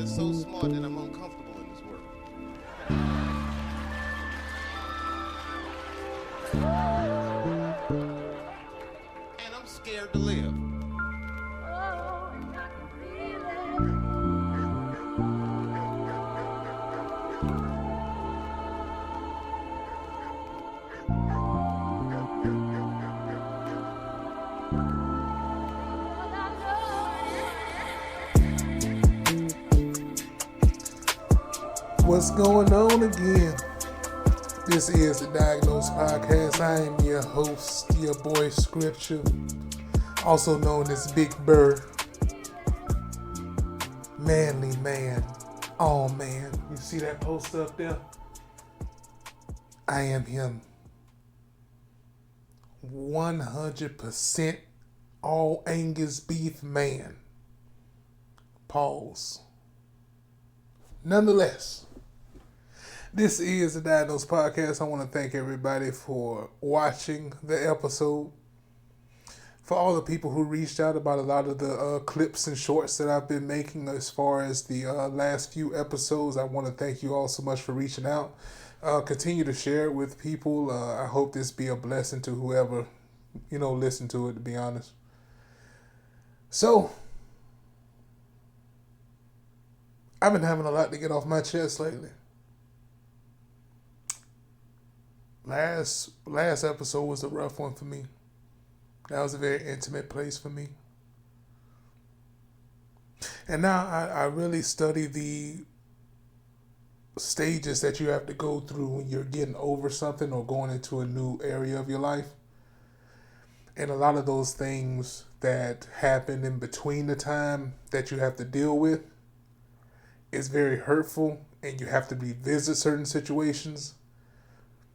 that's so smart that I'm uncomfortable in this world. And I'm scared to live. What's going on again? This is the Diagnosed Podcast. I am your host, your boy Scripture, also known as Big Burr. Manly man, all man. You see that poster up there? I am him. 100% all Angus beef man. Pause. Nonetheless, this is the Diagnosed Podcast. I want to thank everybody for watching the episode. For all the people who reached out about a lot of the clips and shorts that I've been making as far as the last few episodes, I want to thank you all so much for reaching out. Continue to share it with people. I hope this be a blessing to whoever, listen to it, to be honest. So, I've been having a lot to get off my chest lately. Last episode was a rough one for me. That was a very intimate place for me. And now I really study the stages that you have to go through when you're getting over something or going into a new area of your life. And a lot of those things that happen in between the time that you have to deal with is very hurtful, and you have to revisit certain situations.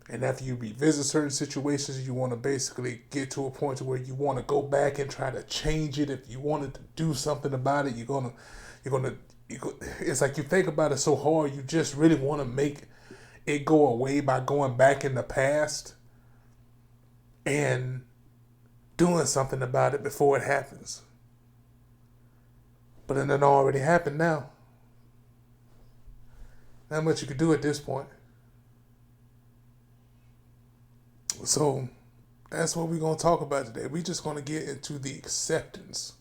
And after you revisit certain situations, you want to basically get to a point where you want to go back and try to change it. If you wanted to do something about it, it's like you think about it so hard, you just really want to make it go away by going back in the past and doing something about it before it happens. But it already happened now. Not much you could do at this point. So that's what we're going to talk about today. We're just going to get into the acceptance.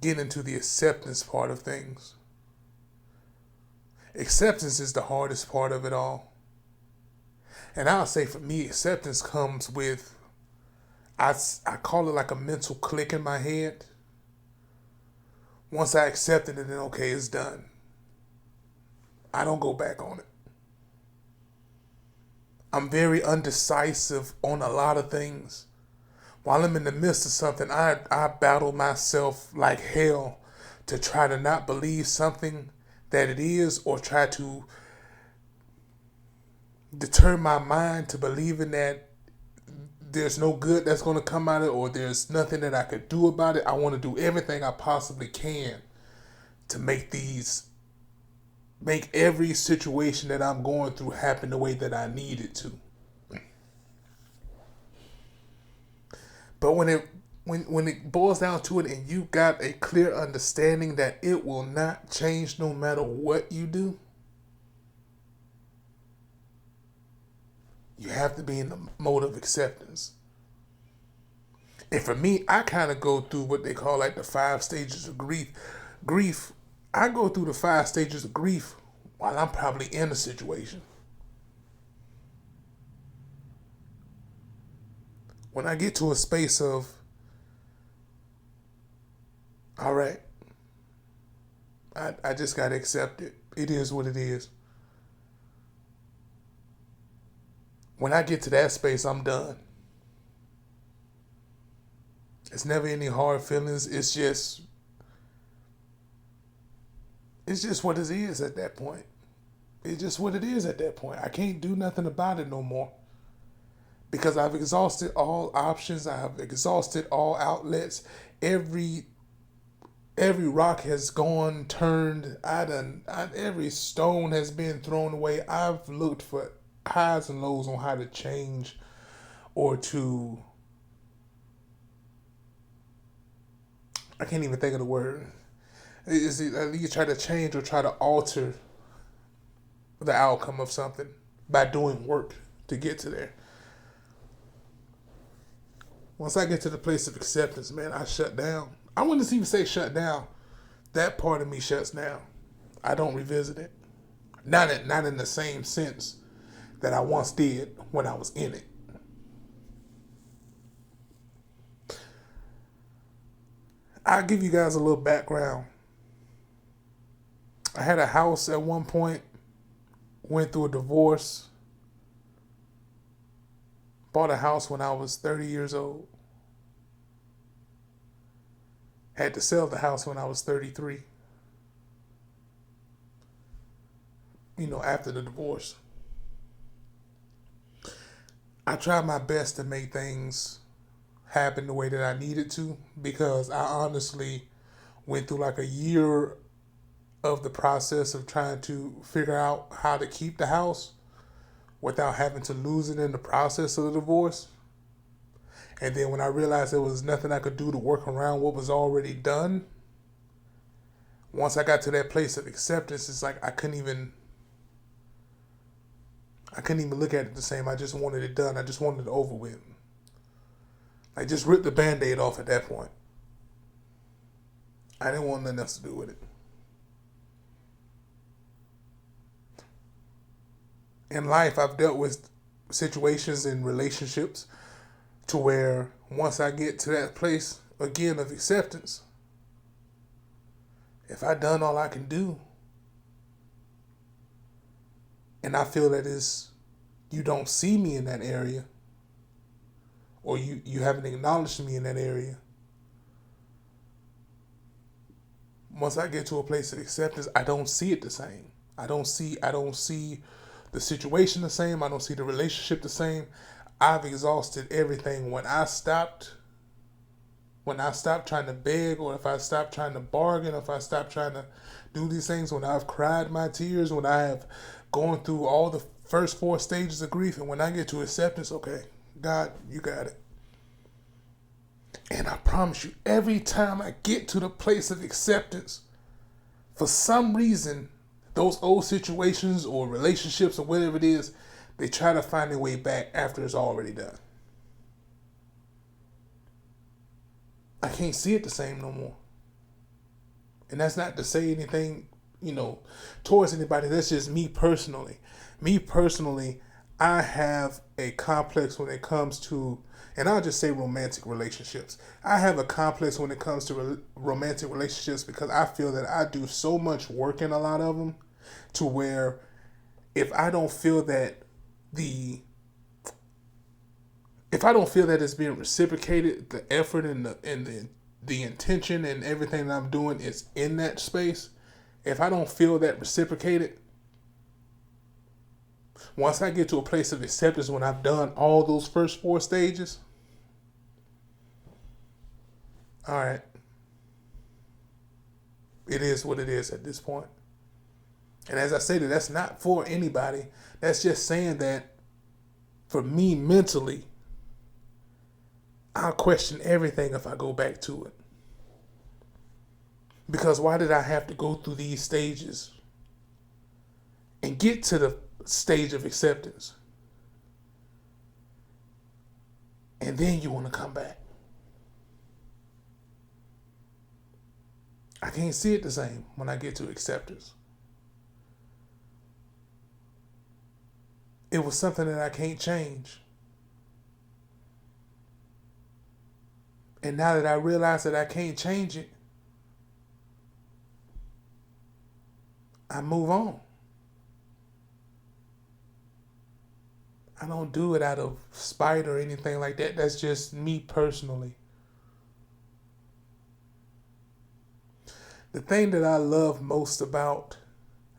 Get into the acceptance part of things. Acceptance is the hardest part of it all. And I'll say for me, acceptance comes with, I call it like a mental click in my head. Once I accept it, and then okay, it's done. I don't go back on it. I'm very undecisive on a lot of things. While I'm in the midst of something, I battle myself like hell to try to not believe something that it is, or try to deter my mind to believing that there's no good that's going to come out of it, or there's nothing that I could do about it. I want to do everything I possibly can to make every situation that I'm going through happen the way that I need it to. But when it boils down to it, and you got a clear understanding that it will not change no matter what you do, you have to be in the mode of acceptance. And for me, I kind of go through what they call like the 5 stages of grief. I go through the 5 stages of grief while I'm probably in a situation. When I get to a space of, all right, I just got to accept it. It is what it is. When I get to that space, I'm done. It's never any hard feelings. It's just what it is at that point. It's just what it is at that point. I can't do nothing about it no more. Because I've exhausted all options. I have exhausted all outlets. Every rock has gone, turned. Every stone has been thrown away. I've looked for highs and lows on how to change or to I can't even think of the word. You try to change or try to alter the outcome of something by doing work to get to there. Once I get to the place of acceptance, man, I shut down. I wouldn't even say shut down. That part of me shuts down. I don't revisit it. Not in the same sense that I once did when I was in it. I'll give you guys a little background. I had a house at one point, went through a divorce, bought a house when I was 30 years old. Had to sell the house when I was 33. After the divorce. I tried my best to make things happen the way that I needed to, because I honestly went through like a year of the process of trying to figure out how to keep the house without having to lose it in the process of the divorce. And then when I realized there was nothing I could do to work around what was already done, once I got to that place of acceptance, it's like I couldn't even look at it the same. I just wanted it done. I just wanted it over with. I just ripped the Band-Aid off at that point. I didn't want nothing else to do with it. In life, I've dealt with situations in relationships to where once I get to that place, again, of acceptance, if I done all I can do, and I feel that you don't see me in that area, or you haven't acknowledged me in that area, once I get to a place of acceptance, I don't see it the same. I don't see the situation the same. I don't see the relationship the same. I've exhausted everything. When I stopped trying to beg, or if I stopped trying to bargain, or if I stopped trying to do these things, when I've cried my tears, when I have gone through all the first 4 stages of grief, and when I get to acceptance, okay, God, you got it. And I promise you, every time I get to the place of acceptance, for some reason, those old situations or relationships or whatever it is, they try to find their way back after it's already done. I can't see it the same no more. And that's not to say anything, towards anybody. That's just me personally. Me personally, I have a complex when it comes to, and I'll just say romantic relationships. I have a complex when it comes to romantic relationships, because I feel that I do so much work in a lot of them, to where if I don't feel that it's being reciprocated, the effort and the intention and everything that I'm doing is in that space, if I don't feel that reciprocated, once I get to a place of acceptance, when I've done all those first 4 stages, all right, it is what it is at this point. And as I say that's not for anybody. That's just saying that for me mentally, I'll question everything if I go back to it. Because why did I have to go through these stages and get to the stage of acceptance, and then you want to come back? I can't see it the same when I get to acceptance. It was something that I can't change. And now that I realize that I can't change it, I move on. I don't do it out of spite or anything like that. That's just me personally. The thing that I love most about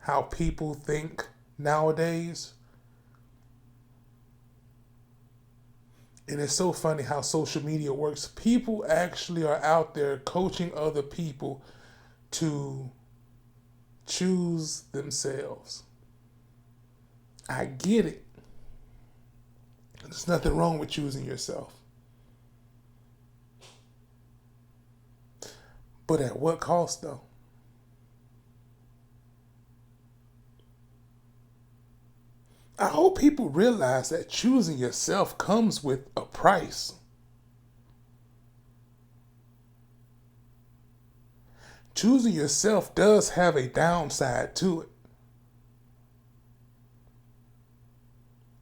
how people think nowadays, and it's so funny how social media works. People actually are out there coaching other people to choose themselves. I get it. There's nothing wrong with choosing yourself. But at what cost, though? I hope people realize that choosing yourself comes with a price. Choosing yourself does have a downside to it.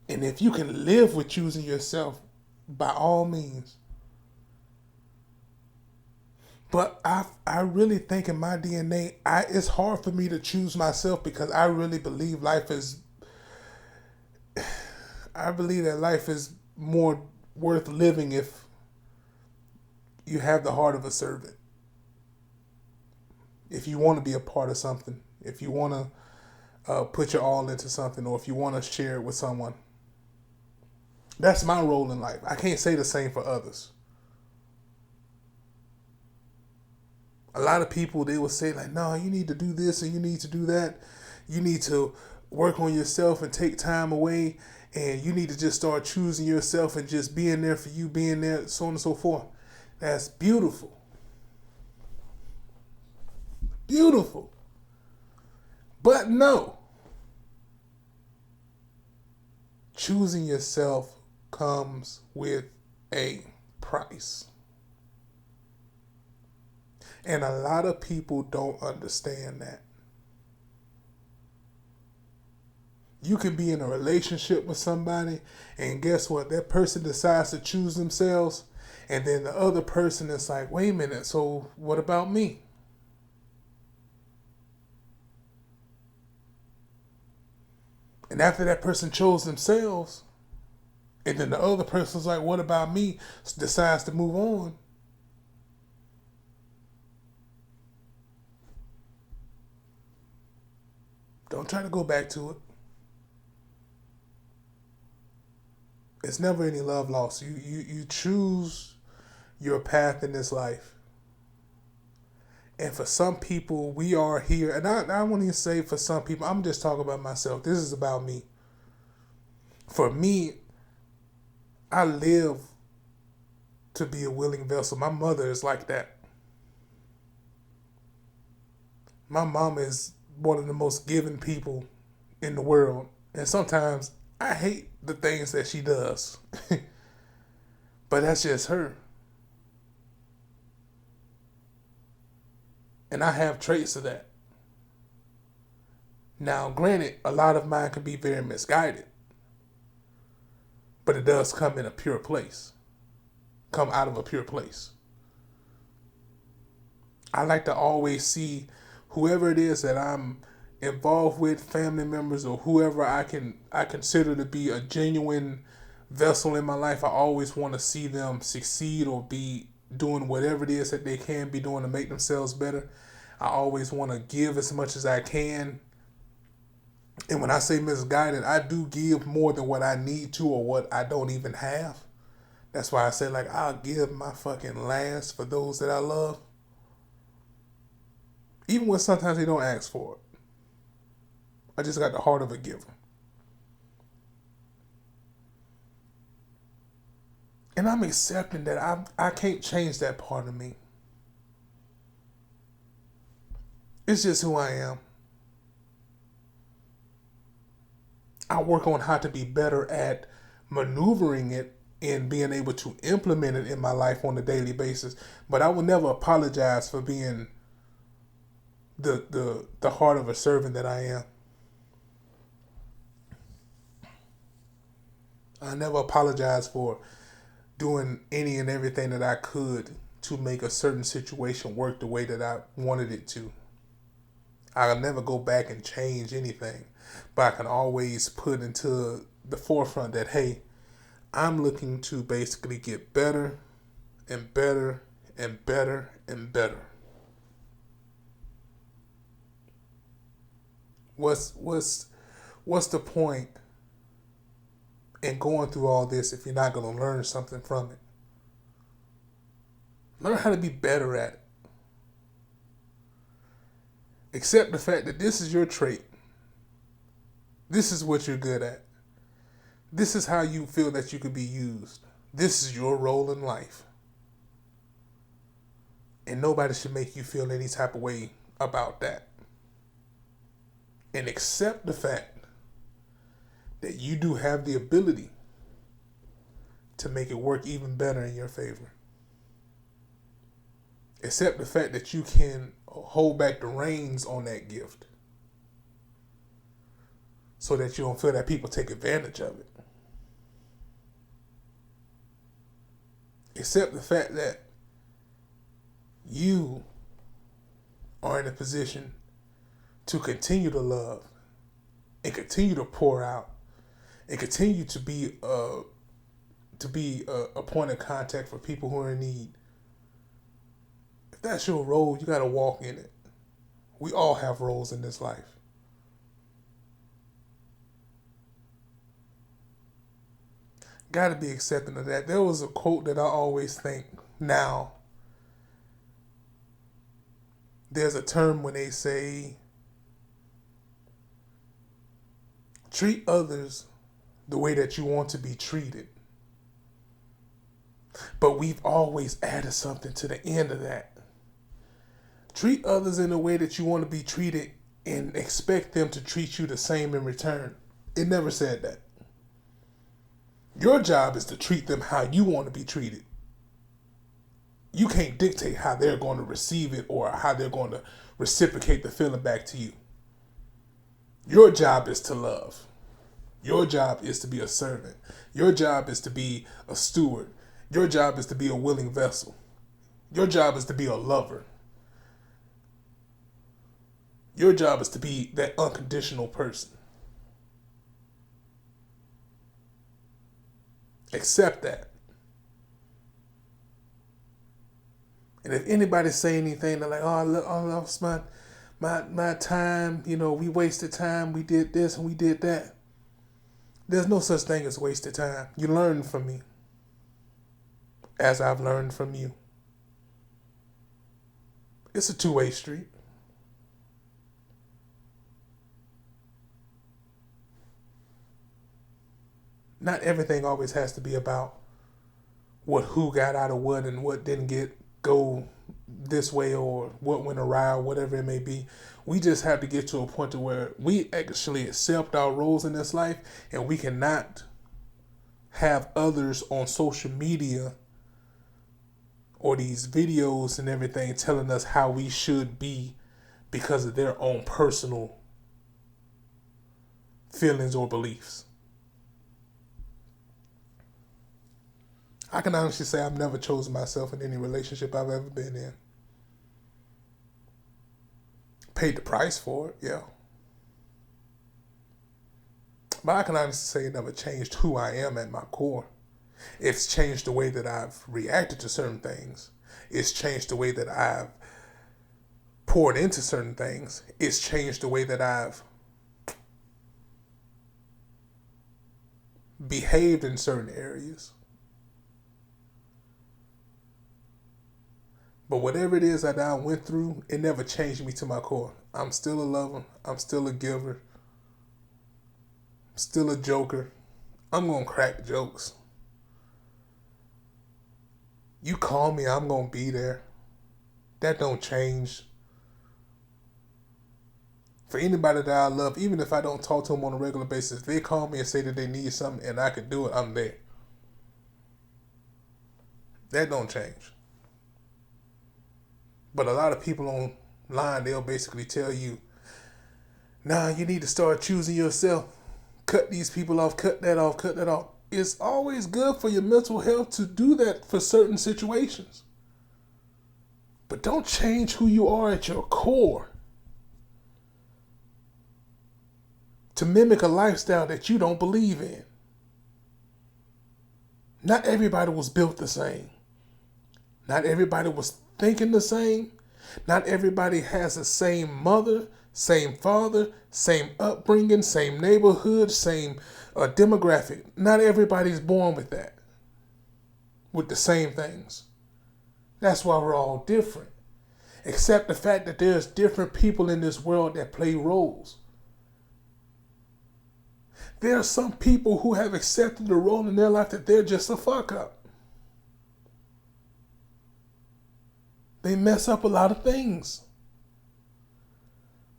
And if you can live with choosing yourself, by all means. But I really think in my DNA, it's hard for me to choose myself because I really believe I believe that life is more worth living if you have the heart of a servant. If you want to be a part of something, if you want to put your all into something, or if you want to share it with someone. That's my role in life. I can't say the same for others. A lot of people, they will say like, no, you need to do this and you need to do that. You need to work on yourself and take time away. And you need to just start choosing yourself and just being there for you, being there, so on and so forth. That's beautiful. Beautiful. But no. Choosing yourself comes with a price. And a lot of people don't understand that. You can be in a relationship with somebody, and guess what? That person decides to choose themselves, and then the other person is like, wait a minute, so what about me? And after that person chose themselves, and then the other person's like, what about me? Decides to move on. Don't try to go back to it. It's never any love lost. You choose your path in this life. And for some people, we are here. And I won't even say for some people. I'm just talking about myself. This is about me. For me, I live to be a willing vessel. My mother is like that. My mom is one of the most giving people in the world. And sometimes I hate the things that she does. But that's just her. And I have traits of that. Now, granted, a lot of mine can be very misguided. But it does come in a pure place. Come out of a pure place. I like to always see whoever it is that I'm involved with, family members or whoever I consider to be a genuine vessel in my life. I always want to see them succeed or be doing whatever it is that they can be doing to make themselves better. I always want to give as much as I can. And when I say misguided, I do give more than what I need to or what I don't even have. That's why I say, like, I'll give my fucking last for those that I love. Even when sometimes they don't ask for it. I just got the heart of a giver. And I'm accepting that I can't change that part of me. It's just who I am. I work on how to be better at maneuvering it and being able to implement it in my life on a daily basis. But I will never apologize for being the heart of a servant that I am. I never apologize for doing any and everything that I could to make a certain situation work the way that I wanted it to. I'll never go back and change anything, but I can always put into the forefront that, hey, I'm looking to basically get better and better and better and better. What's the point in going through all this if you're not going to learn something from it? Learn how to be better at it. Accept the fact that this is your trait. This is what you're good at. This is how you feel that you could be used. This is your role in life. And nobody should make you feel any type of way about that. And accept the fact that you do have the ability to make it work even better in your favor. Accept the fact that you can hold back the reins on that gift so that you don't feel that people take advantage of it. Accept the fact that you are in a position to continue to love and continue to pour out and continue to be a point of contact for people who are in need. If that's your role, you got to walk in it. We all have roles in this life. Got to be accepting of that. There was a quote that I always think now. There's a term when they say, treat others the way that you want to be treated. But we've always added something to the end of that. Treat others in the way that you want to be treated and expect them to treat you the same in return. It never said that. Your job is to treat them how you want to be treated. You can't dictate how they're going to receive it or how they're going to reciprocate the feeling back to you. Your job is to love. Your job is to be a servant. Your job is to be a steward. Your job is to be a willing vessel. Your job is to be a lover. Your job is to be that unconditional person. Accept that. And if anybody say anything, they're like, oh, I lost my time. You know, we wasted time. We did this and we did that. There's no such thing as wasted time. You learn from me as I've learned from you. It's a two-way street. Not everything always has to be about who got out of what and what didn't go this way or what went awry or whatever it may be. We just have to get to a point to where we actually accept our roles in this life, and we cannot have others on social media or these videos and everything telling us how we should be because of their own personal feelings or beliefs. I can honestly say I've never chosen myself in any relationship I've ever been in. Paid the price for it, yeah. But I can honestly say it never changed who I am at my core. It's changed the way that I've reacted to certain things. It's changed the way that I've poured into certain things. It's changed the way that I've behaved in certain areas. But whatever it is that I went through, it never changed me to my core. I'm still a lover. I'm still a giver. I'm still a joker. I'm going to crack jokes. You call me, I'm going to be there. That don't change. For anybody that I love, even if I don't talk to them on a regular basis, if they call me and say that they need something and I can do it, I'm there. That don't change. But a lot of people online, they'll basically tell you, nah, you need to start choosing yourself. Cut these people off, cut that off, cut that off. It's always good for your mental health to do that for certain situations. But don't change who you are at your core to mimic a lifestyle that you don't believe in. Not everybody was built the same. Not everybody was thinking the same. Not everybody has the same mother, same father, same upbringing, same neighborhood, same demographic. Not everybody's born with that, with the same things. That's why we're all different. Accept the fact that there's different people in this world that play roles. There are some people who have accepted the role in their life that they're just a fuck up. They mess up a lot of things.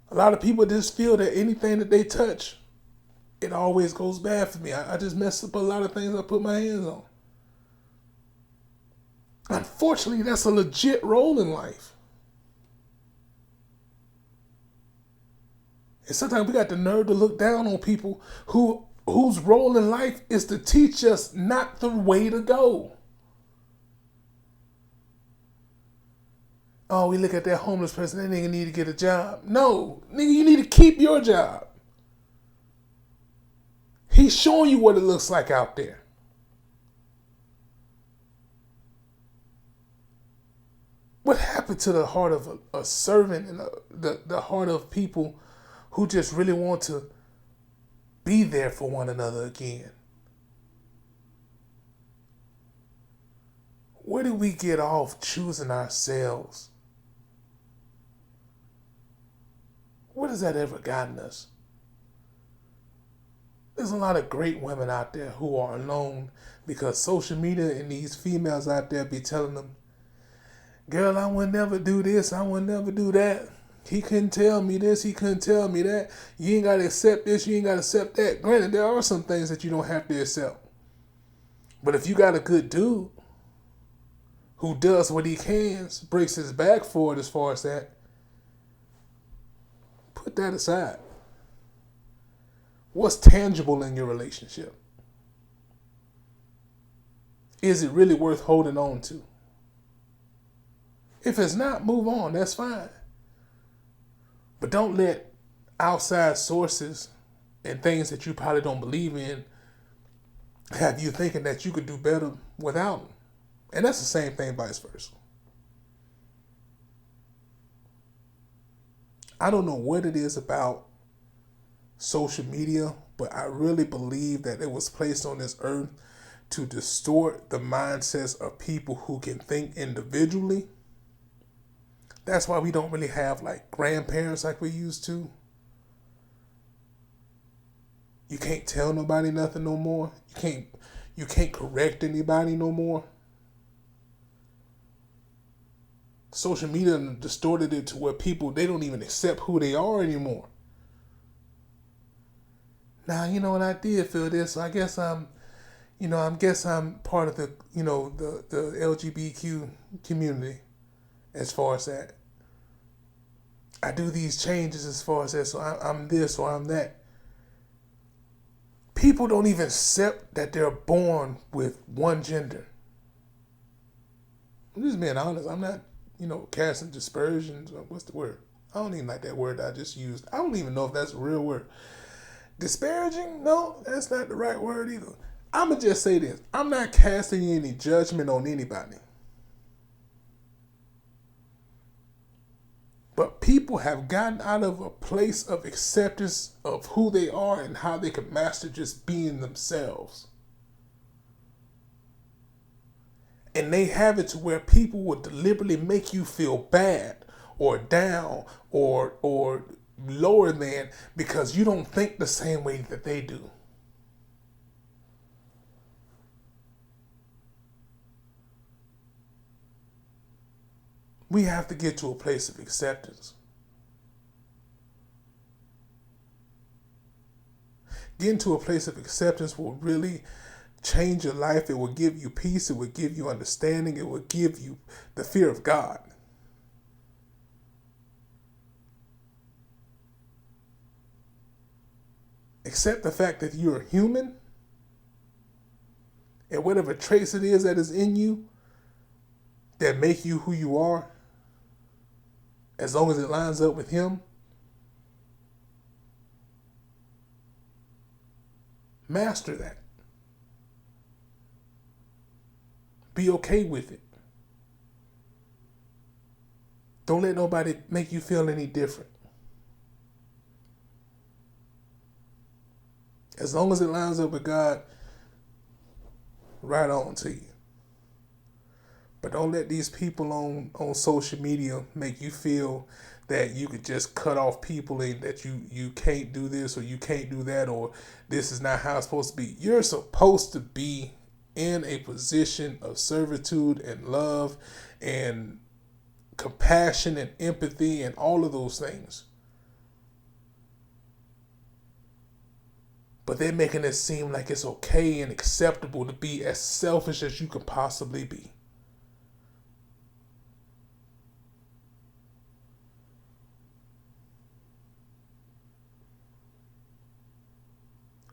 A lot of people just feel that anything that they touch, it always goes bad for me. I just mess up a lot of things I put my hands on. Unfortunately, that's a legit role in life. And sometimes we got the nerve to look down on people whose role in life is to teach us not the way to go. Oh, we look at that homeless person, that nigga need to get a job. No, nigga, you need to keep your job. He's showing you what it looks like out there. What happened to the heart of a servant and the heart of people who just really want to be there for one another again? Where did we get off choosing ourselves? What has that ever gotten us? There's a lot of great women out there who are alone because social media and these females out there be telling them, girl, I would never do this, I would never do that. He couldn't tell me this, he couldn't tell me that. You ain't got to accept this, you ain't got to accept that. Granted, there are some things that you don't have to accept. But if you got a good dude who does what he can, breaks his back for it as far as that, put that aside. What's tangible in your relationship? Is it really worth holding on to? If it's not, move on. That's fine. But don't let outside sources and things that you probably don't believe in have you thinking that you could do better without them. And that's the same thing vice versa. I don't know what it is about social media, but I really believe that it was placed on this earth to distort the mindsets of people who can think individually. That's why we don't really have like grandparents like we used to. You can't tell nobody nothing no more. You can't correct anybody no more. Social media distorted it to where people, they don't even accept who they are anymore. Now, and I did feel this. So I guess I'm part of the LGBTQ community as far as that. I do these changes as far as that, so I'm this or I'm that. People don't even accept that they're born with one gender. I'm just being honest. I'm not, casting dispersions. What's the word? I don't even like that word I just used. I don't even know if that's a real word. Disparaging? No, that's not the right word either. I'm going to just say this. I'm not casting any judgment on anybody. But people have gotten out of a place of acceptance of who they are and how they can master just being themselves. And they have it to where people will deliberately make you feel bad or down or lower than because you don't think the same way that they do. We have to get to a place of acceptance. Getting to a place of acceptance will really change your life. It will give you peace. It will give you understanding. It will give you the fear of God. Accept the fact that you're human and whatever traits it is that is in you that make you who you are, as long as it lines up with Him, master that. Be okay with it. Don't let nobody make you feel any different. As long as it lines up with God, right on to you. But don't let these people on social media make you feel that you could just cut off people and that you can't do this or you can't do that or this is not how it's supposed to be. You're supposed to be in a position of servitude and love and compassion and empathy and all of those things. But they're making it seem like it's okay and acceptable to be as selfish as you can possibly be.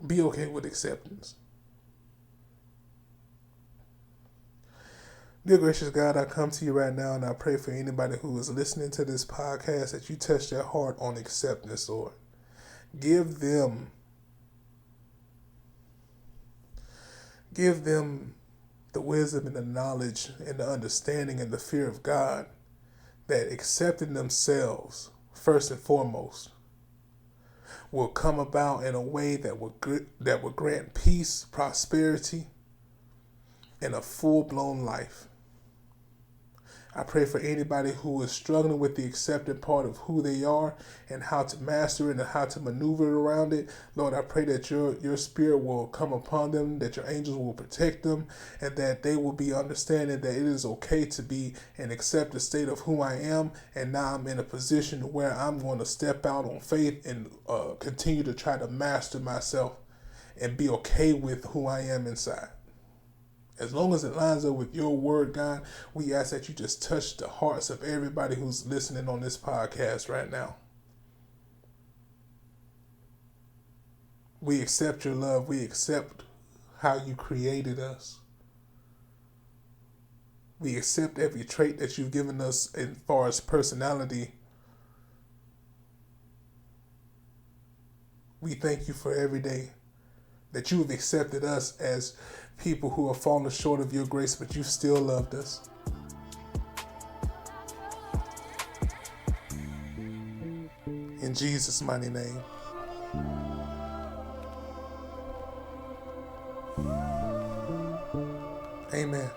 Be okay with acceptance. Dear gracious God, I come to you right now and I pray for anybody who is listening to this podcast that you touch their heart on acceptance, Lord. Give them the wisdom and the knowledge and the understanding and the fear of God that accepting themselves, first and foremost, will come about in a way that will grant peace, prosperity, and a full-blown life. I pray for anybody who is struggling with the accepting part of who they are and how to master it and how to maneuver around it. Lord, I pray that your spirit will come upon them, that your angels will protect them, and that they will be understanding that it is okay to be and accept the state of who I am. And now I'm in a position where I'm going to step out on faith and continue to try to master myself and be okay with who I am inside. As long as it lines up with your word, God, we ask that you just touch the hearts of everybody who's listening on this podcast right now. We accept your love. We accept how you created us. We accept every trait that you've given us as far as personality. We thank you for every day that you have accepted us as people who have fallen short of your grace, but you still loved us. In Jesus' mighty name. Amen.